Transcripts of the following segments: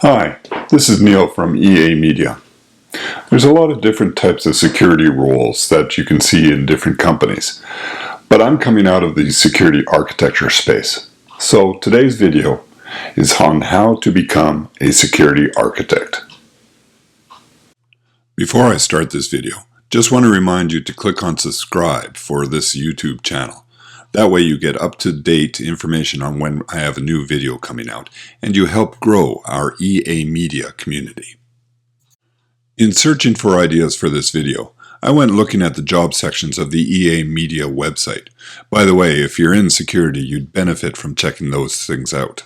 Hi, this is Neil from EA Media. There's a lot of different types of security roles that you can see in different companies, but I'm coming out of the security architecture space. So today's video is on how to become a security architect. Before I start this video, just want to remind you to click on subscribe for this YouTube channel. That way you get up-to-date information on when I have a new video coming out, and you help grow our EA Media community. In searching for ideas for this video, I went looking at the job sections of the EA Media website. By the way, if you're in security, you'd benefit from checking those things out.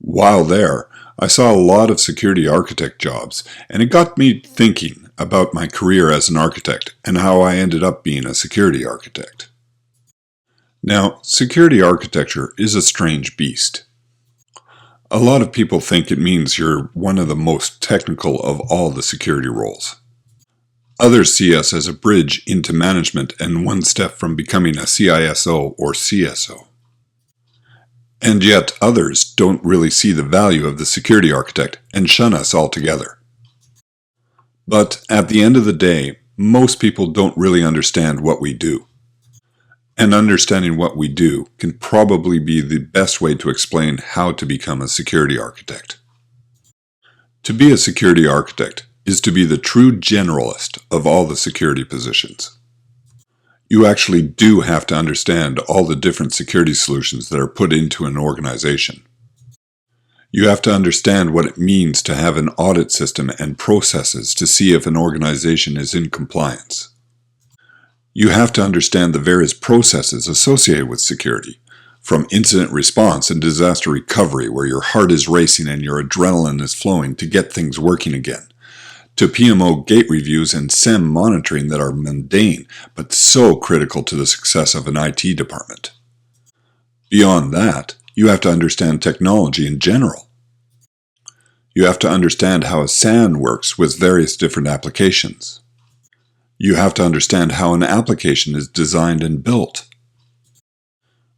While there, I saw a lot of security architect jobs, and it got me thinking about my career as an architect and how I ended up being a security architect. Now, security architecture is a strange beast. A lot of people think it means you're one of the most technical of all the security roles. Others see us as a bridge into management and one step from becoming a CISO or CSO. And yet others don't really see the value of the security architect and shun us altogether. But at the end of the day, most people don't really understand what we do. And understanding what we do can probably be the best way to explain how to become a security architect. To be a security architect is to be the true generalist of all the security positions. You actually do have to understand all the different security solutions that are put into an organization. You have to understand what it means to have an audit system and processes to see if an organization is in compliance. You have to understand the various processes associated with security, from incident response and disaster recovery where your heart is racing and your adrenaline is flowing to get things working again, to PMO gate reviews and SEM monitoring that are mundane but so critical to the success of an IT department. Beyond that, you have to understand technology in general. You have to understand how a SAN works with various different applications. You have to understand how an application is designed and built.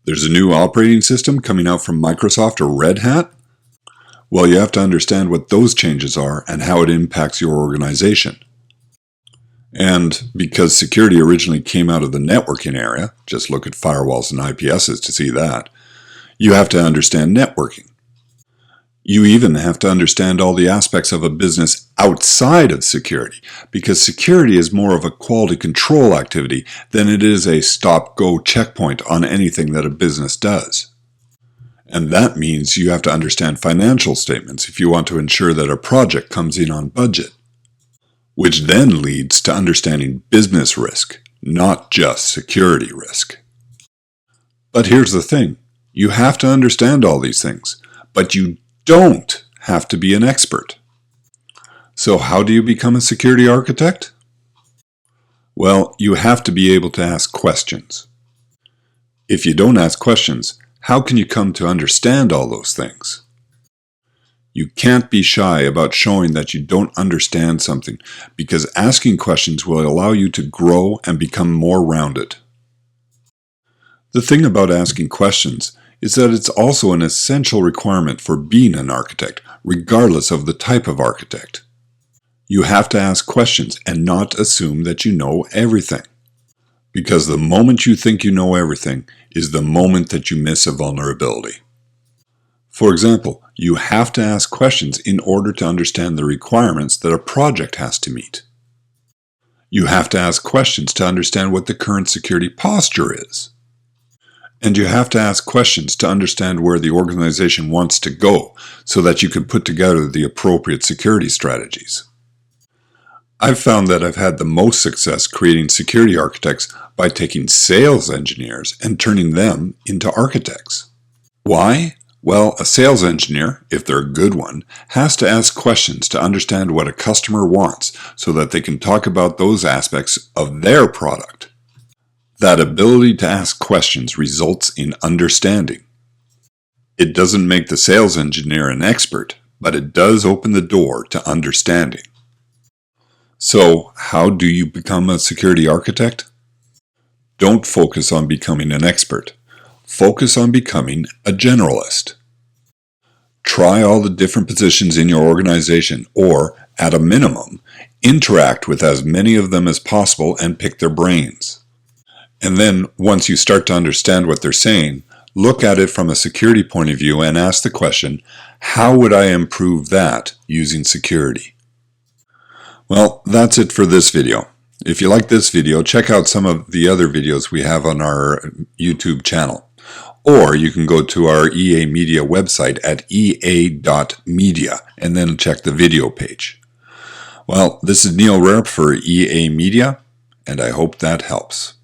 There's a new operating system coming out from Microsoft or Red Hat? Well, you have to understand what those changes are and how it impacts your organization. And because security originally came out of the networking area, just look at firewalls and IPSs to see that, you have to understand networking. You even have to understand all the aspects of a business outside of security, because security is more of a quality control activity than it is a stop-go checkpoint on anything that a business does. And that means you have to understand financial statements if you want to ensure that a project comes in on budget, which then leads to understanding business risk, not just security risk. But here's the thing, you have to understand all these things, but you don't have to be an expert. So how do you become a security architect? Well, you have to be able to ask questions. If you don't ask questions, how can you come to understand all those things? You can't be shy about showing that you don't understand something, because asking questions will allow you to grow and become more rounded. The thing about asking questions is that it's also an essential requirement for being an architect, regardless of the type of architect. You have to ask questions and not assume that you know everything. Because the moment you think you know everything is the moment that you miss a vulnerability. For example, you have to ask questions in order to understand the requirements that a project has to meet. You have to ask questions to understand what the current security posture is. And you have to ask questions to understand where the organization wants to go so that you can put together the appropriate security strategies. I've found that I've had the most success creating security architects by taking sales engineers and turning them into architects. Why? Well, a sales engineer, if they're a good one, has to ask questions to understand what a customer wants so that they can talk about those aspects of their product. That ability to ask questions results in understanding. It doesn't make the sales engineer an expert, but it does open the door to understanding. So, how do you become a security architect? Don't focus on becoming an expert. Focus on becoming a generalist. Try all the different positions in your organization, or, at a minimum, interact with as many of them as possible and pick their brains. And then, once you start to understand what they're saying, look at it from a security point of view and ask the question, how would I improve that using security? Well, that's it for this video. If you like this video, check out some of the other videos we have on our YouTube channel. Or you can go to our EA Media website at ea.media and then check the video page. Well, this is Neil Rarp for EA Media, and I hope that helps.